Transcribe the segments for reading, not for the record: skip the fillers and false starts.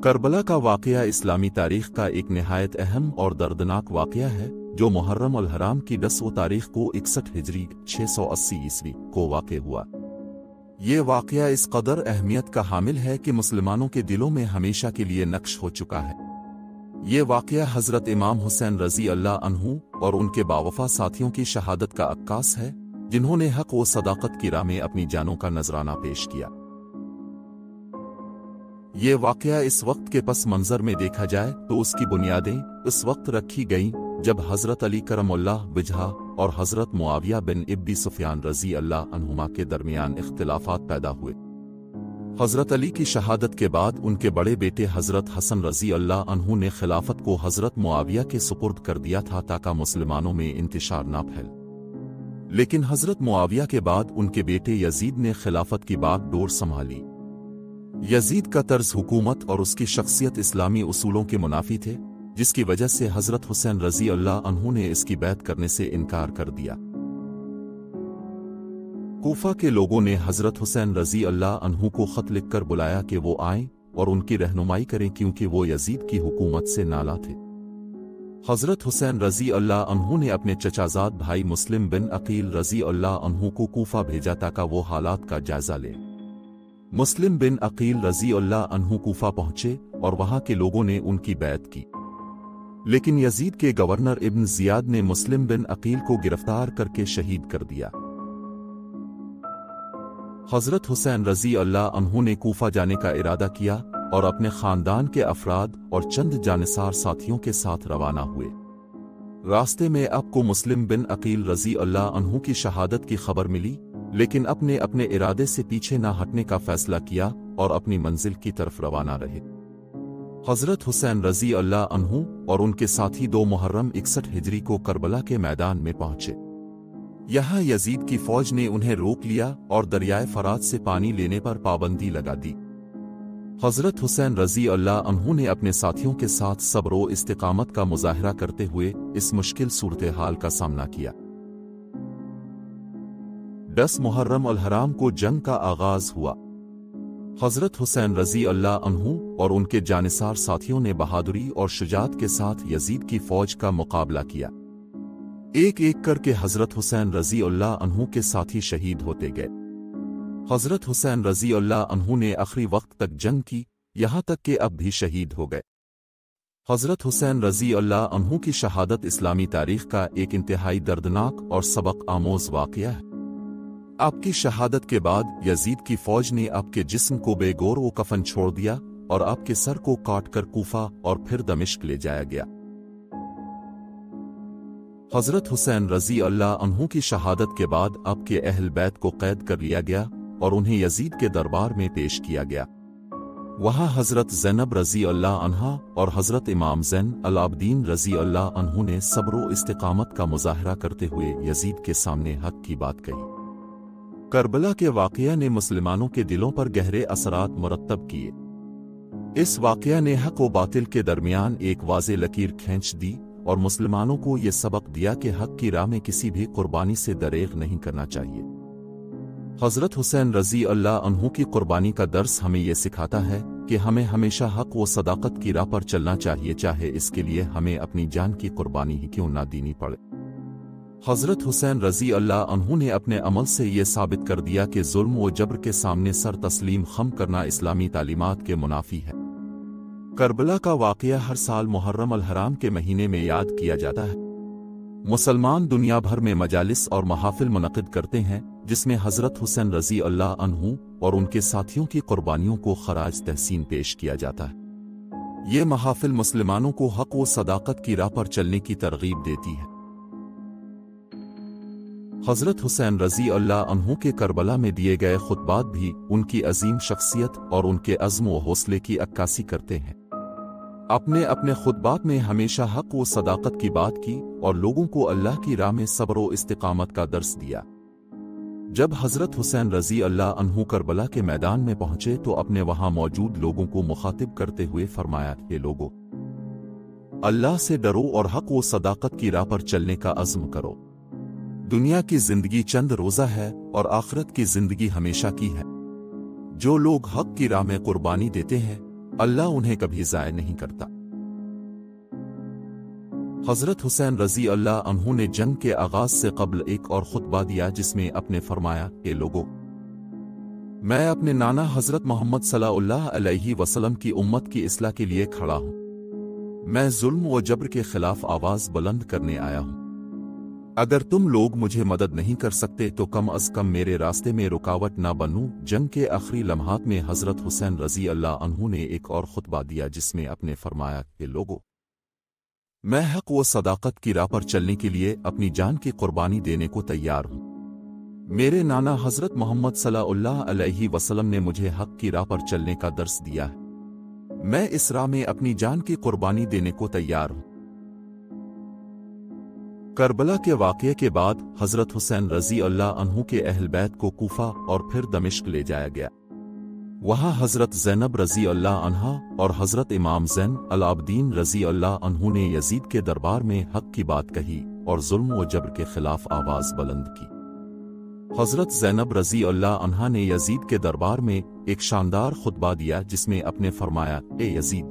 کربلا کا واقعہ اسلامی تاریخ کا ایک نہایت اہم اور دردناک واقعہ ہے جو محرم الحرام کی 10 تاریخ کو 61 ہجری 680 عیسوی کو واقع ہوا۔ یہ واقعہ اس قدر اہمیت کا حامل ہے کہ مسلمانوں کے دلوں میں ہمیشہ کے لیے نقش ہو چکا ہے۔ یہ واقعہ حضرت امام حسین رضی اللہ عنہ اور ان کے باوفا ساتھیوں کی شہادت کا عکاس ہے، جنہوں نے حق و صداقت کی راہ میں اپنی جانوں کا نذرانہ پیش کیا۔ یہ واقعہ اس وقت کے پس منظر میں دیکھا جائے تو اس کی بنیادیں اس وقت رکھی گئیں جب حضرت علی کرم اللہ وجہہ اور حضرت معاویہ بن ابی سفیان رضی اللہ عنہما کے درمیان اختلافات پیدا ہوئے۔ حضرت علی کی شہادت کے بعد ان کے بڑے بیٹے حضرت حسن رضی اللہ عنہ نے خلافت کو حضرت معاویہ کے سپرد کر دیا تھا تاکہ مسلمانوں میں انتشار نہ پھیل، لیکن حضرت معاویہ کے بعد ان کے بیٹے یزید نے خلافت کی باغ ڈور سنبھالی۔ یزید کا طرز حکومت اور اس کی شخصیت اسلامی اصولوں کے منافی تھے، جس کی وجہ سے حضرت حسین رضی اللہ عنہ نے اس کی بیعت کرنے سے انکار کر دیا۔ کوفہ کے لوگوں نے حضرت حسین رضی اللہ عنہ کو خط لکھ کر بلایا کہ وہ آئیں اور ان کی رہنمائی کریں کیونکہ وہ یزید کی حکومت سے نالاں تھے۔ حضرت حسین رضی اللہ عنہ نے اپنے چچازاد بھائی مسلم بن عقیل رضی اللہ عنہ کو کوفہ بھیجا تاکہ وہ حالات کا جائزہ لے۔ مسلم بن عقیل رضی اللہ عنہ کوفہ پہنچے اور وہاں کے لوگوں نے ان کی بیعت کی، لیکن یزید کے گورنر ابن زیاد نے مسلم بن عقیل کو گرفتار کر کے شہید کر دیا۔ حضرت حسین رضی اللہ عنہ نے کوفہ جانے کا ارادہ کیا اور اپنے خاندان کے افراد اور چند جانصار ساتھیوں کے ساتھ روانہ ہوئے۔ راستے میں آپ کو مسلم بن عقیل رضی اللہ عنہ کی شہادت کی خبر ملی، لیکن اپنے ارادے سے پیچھے نہ ہٹنے کا فیصلہ کیا اور اپنی منزل کی طرف روانہ رہے۔ حضرت حسین رضی اللہ عنہ اور ان کے ساتھی 2 محرم 61 ہجری کو کربلا کے میدان میں پہنچے۔ یہاں یزید کی فوج نے انہیں روک لیا اور دریائے فرات سے پانی لینے پر پابندی لگا دی۔ حضرت حسین رضی اللہ عنہ نے اپنے ساتھیوں کے ساتھ صبر و استقامت کا مظاہرہ کرتے ہوئے اس مشکل صورتحال کا سامنا کیا۔ 10 محرم الحرام کو جنگ کا آغاز ہوا۔ حضرت حسین رضی اللہ عنہ اور ان کے جانصار ساتھیوں نے بہادری اور شجاعت کے ساتھ یزید کی فوج کا مقابلہ کیا۔ ایک ایک کر کے حضرت حسین رضی اللہ عنہ کے ساتھی شہید ہوتے گئے۔ حضرت حسین رضی اللہ عنہ نے آخری وقت تک جنگ کی، یہاں تک کہ اب بھی شہید ہو گئے۔ حضرت حسین رضی اللہ عنہ کی شہادت اسلامی تاریخ کا ایک انتہائی دردناک اور سبق آموز واقعہ ہے۔ آپ کی شہادت کے بعد یزید کی فوج نے آپ کے جسم کو بے گور و کفن چھوڑ دیا اور آپ کے سر کو کاٹ کر کوفہ اور پھر دمشق لے جایا گیا۔ حضرت حسین رضی اللہ عنہ کی شہادت کے بعد آپ کے اہل بیت کو قید کر لیا گیا اور انہیں یزید کے دربار میں پیش کیا گیا۔ وہاں حضرت زینب رضی اللہ عنہا اور حضرت امام زین العابدین رضی اللہ عنہ نے صبر و استقامت کا مظاہرہ کرتے ہوئے یزید کے سامنے حق کی بات کہی۔ کربلا کے واقعہ نے مسلمانوں کے دلوں پر گہرے اثرات مرتب کیے۔ اس واقعہ نے حق و باطل کے درمیان ایک واضح لکیر کھینچ دی اور مسلمانوں کو یہ سبق دیا کہ حق کی راہ میں کسی بھی قربانی سے دریغ نہیں کرنا چاہیے۔ حضرت حسین رضی اللہ عنہ کی قربانی کا درس ہمیں یہ سکھاتا ہے کہ ہمیں ہمیشہ حق و صداقت کی راہ پر چلنا چاہیے، چاہے اس کے لیے ہمیں اپنی جان کی قربانی ہی کیوں نہ دینی پڑے۔ حضرت حسین رضی اللہ عنہ نے اپنے عمل سے یہ ثابت کر دیا کہ ظلم و جبر کے سامنے سر تسلیم خم کرنا اسلامی تعلیمات کے منافی ہے۔ کربلا کا واقعہ ہر سال محرم الحرام کے مہینے میں یاد کیا جاتا ہے۔ مسلمان دنیا بھر میں مجالس اور محافل منعقد کرتے ہیں جس میں حضرت حسین رضی اللہ عنہ اور ان کے ساتھیوں کی قربانیوں کو خراج تحسین پیش کیا جاتا ہے۔ یہ محافل مسلمانوں کو حق و صداقت کی راہ پر چلنے کی ترغیب دیتی ہے۔ حضرت حسین رضی اللہ عنہ کے کربلا میں دیے گئے خطبات بھی ان کی عظیم شخصیت اور ان کے عزم و حوصلے کی عکاسی کرتے ہیں۔ اپنے خطبات میں ہمیشہ حق و صداقت کی بات کی اور لوگوں کو اللہ کی راہ میں صبر و استقامت کا درس دیا۔ جب حضرت حسین رضی اللہ عنہ کربلا کے میدان میں پہنچے تو اپنے وہاں موجود لوگوں کو مخاطب کرتے ہوئے فرمایا کہ لوگو، اللہ سے ڈرو اور حق و صداقت کی راہ پر چلنے کا عزم کرو۔ دنیا کی زندگی چند روزہ ہے اور آخرت کی زندگی ہمیشہ کی ہے۔ جو لوگ حق کی راہ میں قربانی دیتے ہیں अल्लाह उन्हें कभी ज़ाय नहीं करता। हज़रत हुसैन रज़ी अल्लाह अन्हु ने जंग के आगाज़ से कब्ल एक और खुतबा दिया जिसमें अपने फरमाया कि लोगों, मैं अपने नाना हज़रत मोहम्मद सल्लल्लाहु अलैहि वसल्लम की उम्मत की इस्लाह के लिए खड़ा हूँ। मैं जुल्म व जबर के खिलाफ आवाज़ बुलंद करने आया हूँ। अगर तुम लोग मुझे मदद नहीं कर सकते तो कम अज़ कम मेरे रास्ते में रुकावट ना बनूं। जंग के आखिरी लम्हात में हज़रत हुसैन रज़ी अल्लाह अन्हु ने एक और खुतबा दिया जिसमें अपने फरमाया कि लोगों, मैं हक़ व सदाकत की राह पर चलने के लिए अपनी जान की कुर्बानी देने को तैयार हूँ। मेरे नाना हज़रत मोहम्मद सल्लल्लाहु अलैहि वसल्लम ने मुझे हक़ की राह पर चलने का दर्स दिया है। मैं इस राह में अपनी जान की कुर्बानी देने को तैयार हूँ। करबला के वाक़ये के बाद हज़रत हुसैन रज़ी अल्लाह अन्हु के अहल बैत को कूफा और फिर दमिश्क ले जाया गया। वहाँ हज़रत ज़ैनब रज़ी अल्लाह अन्हा और हज़रत इमाम ज़ैन अल-आबिदीन रज़ी अल्लाह अन्हु ने यजीद के दरबार में हक़ की बात कही और जुल्म व जबर के खिलाफ आवाज़ बुलंद की। हज़रत ज़ैनब रज़ी अल्लाह अन्हा ने यजीद के दरबार में एक शानदार खुतबा दिया जिसमें अपने फरमाया, ए यजीद,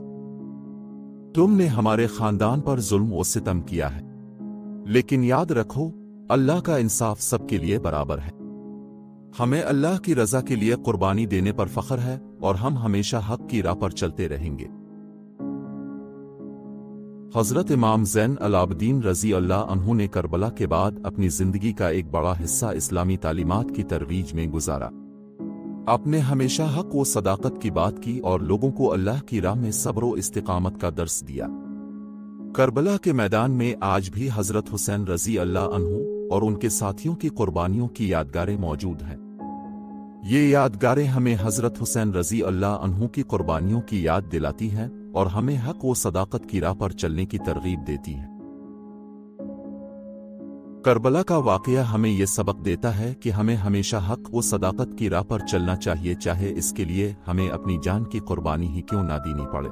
तुमने हमारे ख़ानदान पर जुल्म व सितम किया है, लेकिन याद रखो अल्लाह का इंसाफ सबके लिए बराबर है। हमें अल्लाह की रज़ा के लिए कुर्बानी देने पर फ़ख्र है और हम हमेशा हक़ की राह पर चलते रहेंगे। हज़रत इमाम ज़ैन अल-आबिदीन रज़ी अल्लाह अन्हु ने करबला के बाद अपनी ज़िंदगी का एक बड़ा हिस्सा इस्लामी तालीमात की तरवीज में गुजारा। आपने हमेशा हक़ व सदाकत की बात की और लोगों को अल्लाह की राह में सब्र व इस्तिक़ामत का दर्स दिया। करबला के मैदान में आज भी हज़रत हुसैन रज़ी अल्लाह अन्हु और उनके साथियों की कुर्बानियों की यादगारें मौजूद हैं। ये यादगारें हमें हज़रत हुसैन रज़ी अल्लाह अन्हु की कुर्बानियों की याद दिलाती हैं और हमें हक़ व सदाकत की राह पर चलने की तरगीब देती हैं। करबला का वाक़या हमें यह सबक देता है कि हमें हमेशा हक़ व सदाकत की राह पर चलना चाहिए, चाहे इसके लिए हमें अपनी जान की कुर्बानी ही क्यों ना देनी पड़े।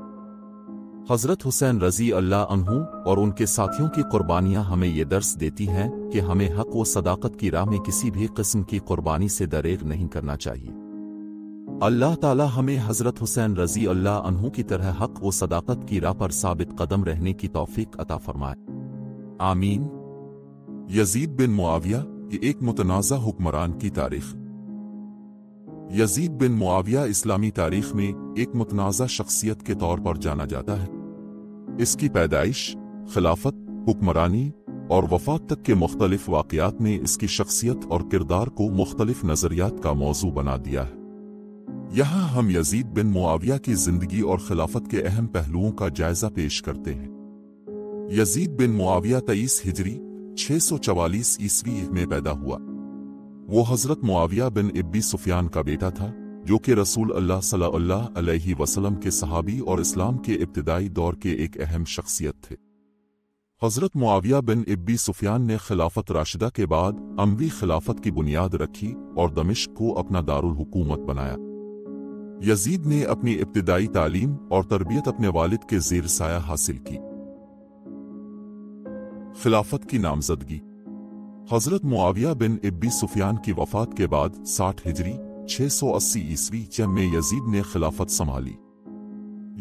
हज़रत हुसैन रज़ी अल्लाह अन्हु और उनके साथियों की कुर्बानियाँ हमें ये दर्स देती हैं कि हमें हक़ व सदाकत की राह में किसी भी किस्म की कुर्बानी से दरेग नहीं करना चाहिए। अल्लाह ताला हमें हज़रत हुसैन रज़ी अल्लाह अन्हु की तरह हक़ व सदाकत की राह पर साबित कदम रहने की तौफीक अता फरमाए। आमीन। यजीद बिन मुआविया, ये एक मुतनाज़ा हुक्मरान की तारीख़। यजीद बिन मुआविया इस्लामी तारीख़ में एक मुतनाज़ा शख्सियत के तौर पर जाना जाता है। इसकी पैदाइश, खिलाफत, हुक्मरानी और वफ़ात तक के मुख्तलिफ वाक़यात ने इसकी शख्सियत और किरदार को मुख्तलिफ नज़रियात का मौजू बना दिया है। यहाँ हम यजीद बिन मुआविया की ज़िंदगी और खिलाफत के अहम पहलुओं का जायज़ा पेश करते हैं। यजीद बिन मुआविया 23 हिजरी 644 ईस्वी में पैदा हुआ। वो हज़रत मुआविया बिन अबी सुफियान का बेटा था, जो कि रसूल अल्लाह सल्लल्लाहु अलैहि वसल्लम के सहाबी और इस्लाम के इब्तिदाई दौर के एक अहम शख्सियत थे। हज़रत मुआविया बिन अबी सुफियान ने खिलाफत राशिदा के बाद अमवी खिलाफत की बुनियाद रखी और दमिश्क को अपना दारुल हुकूमत बनाया। यजीद ने अपनी इब्तिदाई तालीम और तरबियत अपने वालिद के ज़ेर साया हासिल की। खिलाफत की नामज़दगी। हज़रत मुआविया बिन अबी सुफियान की वफ़ात के बाद 60 हिजरी 680 ईस्वी में यजीद ने खिलाफत संभाली।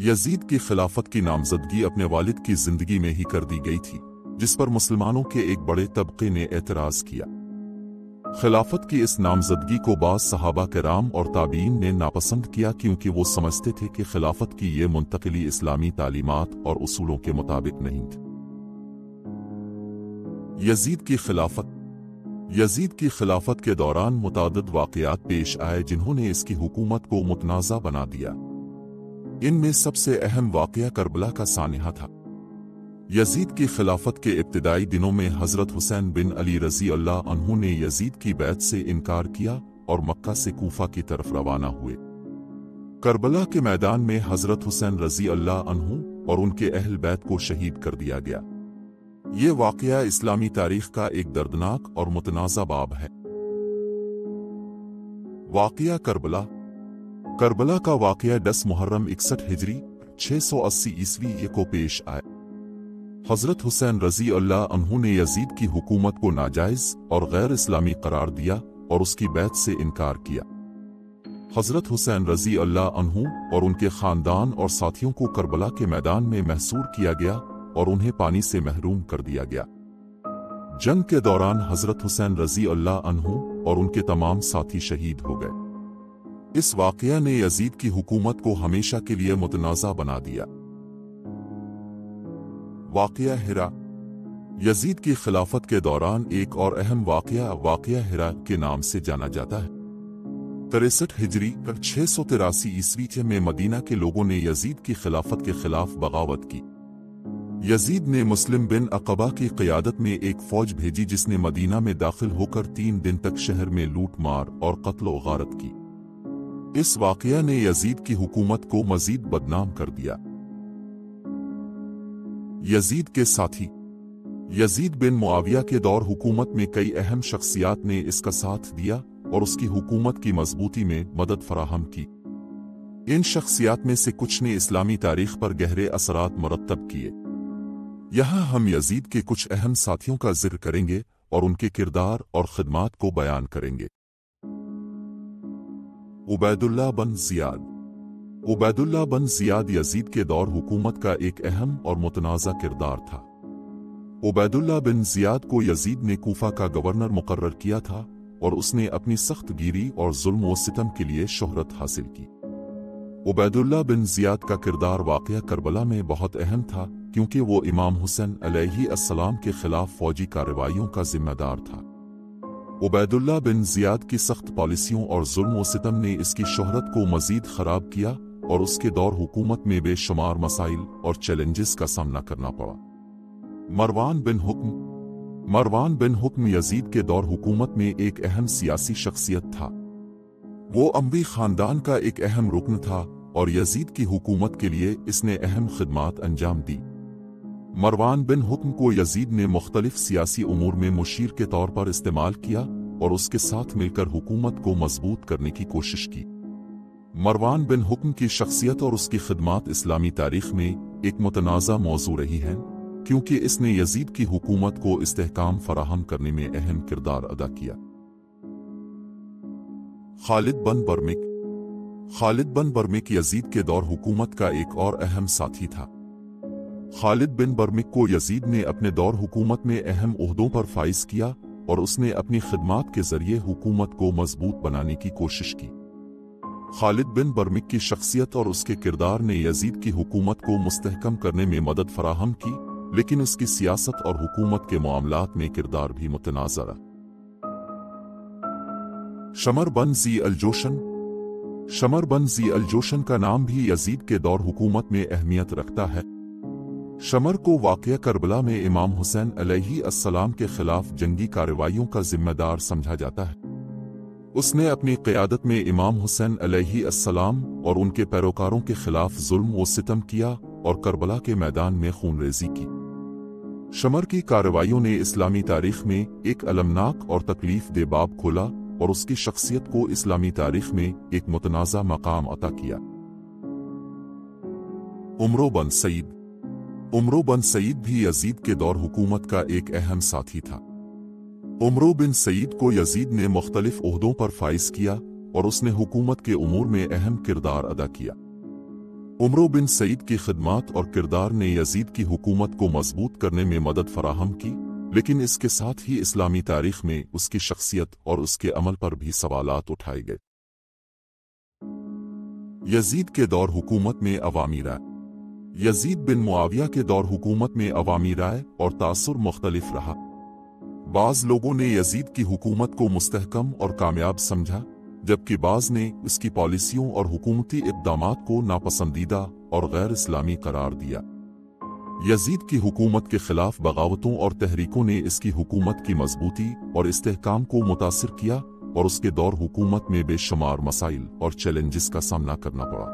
यजीद की खिलाफत की नामज़दगी अपने वालिद की ज़िंदगी में ही कर दी गई थी, जिस पर मुसलमानों के एक बड़े तबके ने एतराज़ किया। खिलाफत की इस नामज़दगी को बाज़ सहाबा किराम और ताबीन ने नापसंद किया, क्योंकि वो समझते थे कि खिलाफत की ये मुंतकिली इस्लामी तालीमात और उसूलों के मुताबिक नहीं थी। यजीद की खिलाफत। यजीद की खिलाफत के दौरान मुतादिद वाक़यात पेश आए जिन्होंने इसकी हुकूमत को मुतनाज़ा बना दिया। इनमें सबसे अहम वाक़या करबला का सानिहा था। यजीद की खिलाफत के इब्तिदाई दिनों में हज़रत हुसैन बिन अली रज़ी अल्लाह अन्हु ने यजीद की बैत से इनकार किया और मक्का से कूफा की तरफ रवाना हुए। करबला के मैदान में हज़रत हुसैन रज़ी अल्लाह अन्हु और उनके अहल बैत को शहीद कर दिया गया। ये वाक़या इस्लामी तारीख़ का एक दर्दनाक और मुतनाज़ा बाब है। वाक़या करबला। करबला का वाक़या 10 मुहर्रम 61 हिजरी 680 ईस्वी को पेश आया। हज़रत हुसैन रज़ी अल्लाह अन्हु ने यजीद की हुकूमत को नाजायज़ और गैर इस्लामी करार दिया और उसकी बैत से इनकार किया। हज़रत हुसैन रज़ी अल्लाह अन्हु और उनके ख़ानदान और साथियों को करबला के मैदान में महसूर किया गया और उन्हें पानी से महरूम कर दिया गया। जंग के दौरान हज़रत हुसैन रज़ी अल्लाह अन्हु और उनके तमाम साथी शहीद हो गए। इस वाक़या ने यजीद की हुकूमत को हमेशा के लिए मुतनाज़ा बना दिया। वाक़या हिरा। यजीद की खिलाफत के दौरान एक और अहम वाक़या हिरा के नाम से जाना जाता है। 63 हिजरी 683 ईस्वी में मदीना के लोगों ने यजीद की खिलाफत के खिलाफ बगावत की। यजीद ने मुस्लिम बिन अक़बा की क़यादत में एक फ़ौज भेजी जिसने मदीना में दाखिल होकर 3 दिन तक शहर में लूट मार और क़त्ल व गारत की। इस वाक़या ने यजीद की हुकूमत को मज़ीद बदनाम कर दिया। यजीद के साथी। यजीद बिन मुआविया के दौर हुकूमत में कई अहम शख्सियात ने इसका साथ दिया और उसकी हुकूमत की मजबूती में मदद फराहम की। इन शख्सियात में से कुछ ने इस्लामी तारीख पर गहरे असरात मुरत्तब किए। यहाँ हम यजीद के कुछ अहम साथियों का जिक्र करेंगे और उनके किरदार और खिदमात को बयान करेंगे। उबैदुल्लाह बन ज़ियाद। उबैदुल्लाह बन ज़ियाद यजीद के दौर हुकूमत का एक अहम और मुतनाज़ा किरदार था। उबैदुल्लाह बिन ज़ियाद को यजीद ने कूफा का गवर्नर मुकर्रर किया था और उसने अपनी सख्त गिरी और जुल्म व सितम के लिए शोहरत हासिल की। उबैदुल्लाह बिन ज़ियाद का किरदार वाक़या करबला में बहुत अहम था क्योंकि वो इमाम हुसैन अलैहिस्सलाम के खिलाफ फौजी कार्रवाइयों का जिम्मेदार था। उबैदुल्लाह बिन ज़ियाद की सख्त पॉलिसियों और जुल्म व सितम ने इसकी शोहरत को मज़ीद ख़राब किया और उसके दौर हुकूमत में बेशुमार मसाइल और चैलेंजेस का सामना करना पड़ा। मरवान बिन हुक्म। मरवान बिन हुक्म यजीद के दौर हुकूमत में एक अहम सियासी शख्सियत था। वो अम्वी खानदान का एक अहम रुकन था और यजीद की हुकूमत के लिए इसने अहम खिदमात अंजाम दी। मरवान बिन हुक्म को यजीद ने मुख्तलिफ सियासी उमूर में मुशीर के तौर पर इस्तेमाल किया और उसके साथ मिलकर हुकूमत को मजबूत करने की कोशिश की। मरवान बिन हुक्म की शख्सियत और उसकी खिदमात इस्लामी तारीख में एक मुतनाज़ा मौजू रही है क्योंकि इसने यजीद की हुकूमत को इस्तेहकाम फराहम करने में अहम किरदार अदा किया। खालिद बन बर्मिक। खालिद बन बर्मिक यजीद के दौर हुकूमत का एक और अहम साथी था। खालिद बिन बर्मिक को यजीद ने अपने दौर हुकूमत में अहम ओहदों पर फाइज किया और उसने अपनी खिदमात के जरिए हुकूमत को मजबूत बनाने की कोशिश की। खालिद बिन बर्मिक की शख्सियत और उसके किरदार ने यजीद की हुकूमत को मुस्तहकम करने में मदद फराहम की, लेकिन उसकी सियासत और हुकूमत के मामलात में किरदार भी मुतनाज़ा। शमर बन ज़ी अल-जोशन। शमर बन ज़ी अल-जोशन का नाम भी यजीद के दौर हुकूमत में अहमियत रखता है। शमर को वाक़या करबला में इमाम हुसैन अलैहिस्सलाम के खिलाफ जंगी कार्रवाइयों का जिम्मेदार समझा जाता है। उसने अपनी क़यादत में इमाम हुसैन अलैहिस्सलाम और उनके पैरोकारों के खिलाफ जुल्म व सितम किया और करबला के मैदान में खूनरेज़ी की। शमर की कार्रवाइयों ने इस्लामी तारीख में एक अलमनाक और तकलीफ दे बाब खोला और उसकी शख्सियत को इस्लामी तारीख में एक मुतनाज़ा मकाम अता किया। उमरो बन सईद। उमरो बन सईद भी यजीद के दौर हुकूमत का एक अहम साथी था। उमरो बिन सईद को यजीद ने मुख्तलिफ ओहदों पर फाइज किया और उसने हुकूमत के उमूर में अहम किरदार अदा किया। उमरो बिन सईद की खिदमात और किरदार ने यजीद की हुकूमत को मजबूत करने में मदद फराहम की, लेकिन इसके साथ ही इस्लामी तारीख में उसकी शख्सियत और उसके अमल पर भी सवालात उठाए गए। यजीद के दौर हुकूमत में अवामी राय। यजीद बिन मुआविया के दौर हुकूमत में अवामी राय और तासुर मुख्तलिफ रहा। बाज़ लोगों ने यजीद की हुकूमत को मुस्तहकम और कामयाब समझा, जबकि बाज़ ने इसकी पॉलिसियों और हुकूमती इक़दामात को नापसंदीदा और गैर इस्लामी करार दिया। यजीद की हुकूमत के खिलाफ बगावतों और तहरीकों ने इसकी हुकूमत की मजबूती और इस्तेहकाम को मुतासिर किया और उसके दौर हुकूमत में बेशुमार मसाइल और चैलेंजेस का सामना करना पड़ा।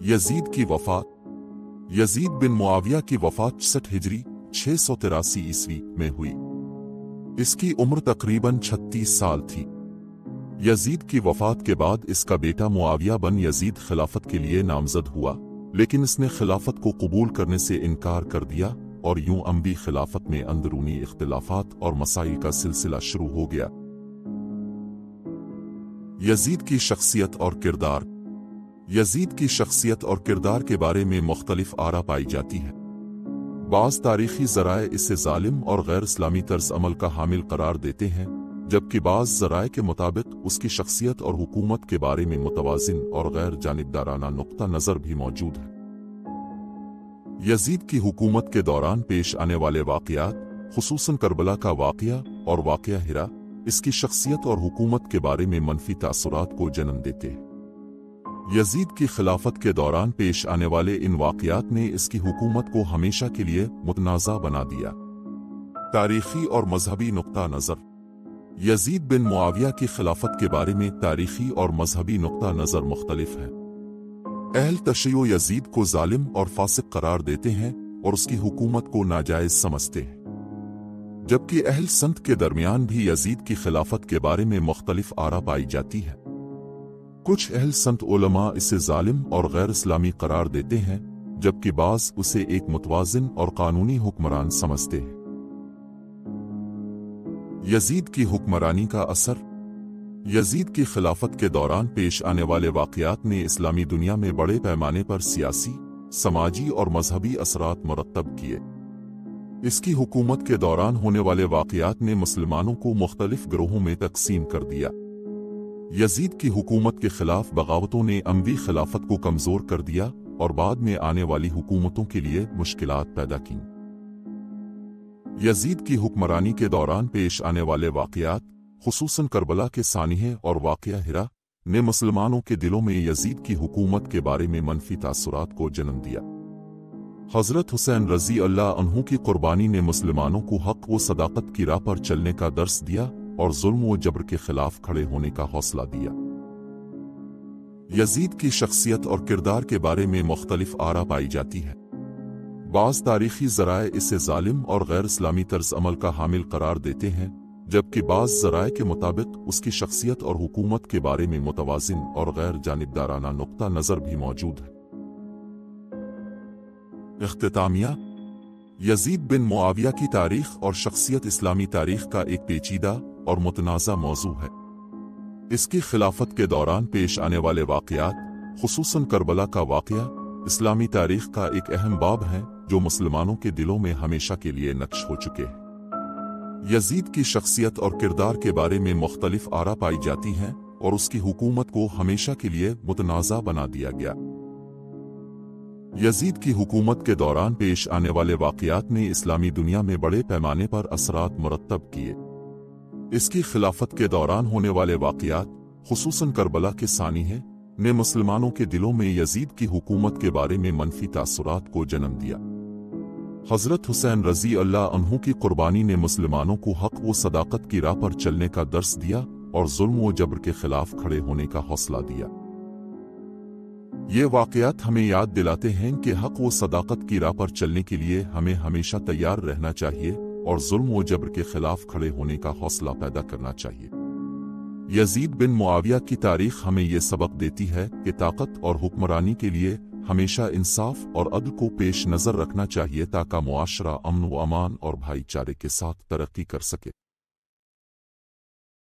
यजीद की वफ़ात। यजीद बिन मुआविया की वफ़ात 60 हिजरी 683 ईस्वी में हुई। इसकी उम्र तकरीबन 36 साल थी। यजीद की वफ़ात के बाद इसका बेटा मुआविया बन यजीद खिलाफत के लिए नामजद हुआ, लेकिन इसने खिलाफत को कबूल करने से इनकार कर दिया और यूं अम्बी खिलाफत में अंदरूनी इख्तिलाफात और मसाइल का सिलसिला शुरू हो गया। यजीद की शख्सियत और किरदार। यजीद की शख्सियत और किरदार के बारे में मुख्तलिफ आरा पाई जाती है। बाज़ तारीखी ज़राए इसे जालिम और गैर इस्लामी तर्ज अमल का हामिल करार देते हैं, जबकि बाज़ ज़राए के मुताबिक उसकी शख्सियत और हुकूमत के बारे में मुतवाज़िन और गैर जानिबदाराना नुक्ता नज़र भी मौजूद है। यजीद की हुकूमत के दौरान पेश आने वाले वाक़यात, खुसूसन करबला का वाक़या और वाक़या हिरा, इसकी शख्सियत और हुकूमत के बारे में मनफी तासुरात को जन्म देते हैं। यजीद की खिलाफत के दौरान पेश आने वाले इन वाक़यात ने इसकी हुकूमत को हमेशा के लिए मुतनाज़ा बना दिया। तारीखी और मजहबी नुक्ता नज़र। यजीद बिन मुआविया की खिलाफत के बारे में तारीखी और मजहबी नुक्ता नज़र मुख्तलिफ है। अहल तशय्यो यजीद को जालिम और फासिक करार देते हैं और उसकी हुकूमत को नाजायज समझते हैं, जबकि अहल संत के दरमियान भी यजीद की खिलाफत के बारे में मुख्तलिफ आरा पाई जाती है। कुछ अहल संत उलमा इसे जालिम और गैर इस्लामी करार देते हैं, जबकि बाज़ उसे एक मुतवाज़िन और कानूनी हुक्मरान समझते हैं। यजीद की हुक्मरानी का असर। यजीद की खिलाफत के दौरान पेश आने वाले वाक़यात ने इस्लामी दुनिया में बड़े पैमाने पर सियासी, समाजी और मजहबी असरात मुरत्तब किए। इसकी हुकूमत के दौरान होने वाले वाक़यात ने मुसलमानों को मुख्तलिफ गिरोहों में तकसीम कर दिया। यजीद की हुकूमत के खिलाफ बगावतों ने अमवी खिलाफत को कमज़ोर कर दिया और बाद में आने वाली हुकूमतों के लिए मुश्किलात पैदा की। यजीद की हुक्मरानी के दौरान पेश आने वाले वाक़यात, खुसूसन करबला के सानिहे और वाक़या हिरा, ने मुसलमानों के दिलों में यजीद की हुकूमत के बारे में मनफी तासुरात को जन्म दिया। हज़रत हुसैन रज़ी अल्लाह अन्हु की कुर्बानी ने मुसलमानों को हक़ व सदाकत की राह पर चलने का दर्स दिया और जुल्म व जबर के खिलाफ खड़े होने का हौसला दिया। यजीद की शख्सियत और किरदार के बारे में मुख्तलिफ आरा पाई जाती है। बाज़ तारीखी ज़राए इसे जालिम और गैर इस्लामी तर्ज अमल का हामिल करार देते हैं, जबकि बाज़ ज़राए के मुताबिक उसकी शख्सियत और हुकूमत के बारे में मुतवाज़िन और गैर जानिबदाराना नुक्ता नज़र भी मौजूद है। इख्तितामिया। यजीद बिन मुआविया की तारीख और शख्सियत इस्लामी तारीख का एक पेचीदा और मुतनाज़ा मौजू है। इसकी खिलाफत के दौरान पेश आने वाले वाक़यात, खुसूसन करबला का वाक़या, इस्लामी तारीख का एक अहम बाब है जो मुसलमानों के दिलों में हमेशा के लिए नक्श हो चुके हैं। यजीद की शख्सियत और किरदार के बारे में मुख्तलिफ आरा पाई जाती हैं और उसकी हुकूमत को हमेशा के लिए मुतनाज़ा बना दिया गया। यजीद की हुकूमत के दौरान पेश आने वाले वाक़यात ने इस्लामी दुनिया में बड़े पैमाने पर असरात मुरत्तब किए। इसकी खिलाफत के दौरान होने वाले वाक़यात, खुसूसन करबला के सानिहे, ने मुसलमानों के दिलों में यजीद की हुकूमत के बारे में मनफी तासुरात को जन्म दिया। हज़रत हुसैन रज़ी अल्लाह अन्हु की कुर्बानी ने मुसलमानों को हक़ व सदाकत की राह पर चलने का दर्स दिया और जुल्म व जबर के खिलाफ खड़े होने का हौसला दिया। ये वाक़यात हमें याद दिलाते हैं कि हक़ व सदाकत की राह पर चलने के लिए हमें हमेशा तैयार रहना चाहिए और जुल्म व जबर के खिलाफ खड़े होने का हौसला पैदा करना चाहिए। यजीद बिन मुआविया की तारीख हमें यह सबक देती है कि ताकत और हुक्मरानी के लिए हमेशा इंसाफ और अदल को पेश नज़र रखना चाहिए ताकि मुआशरा अमन व अमान और भाईचारे के साथ तरक्की कर सके।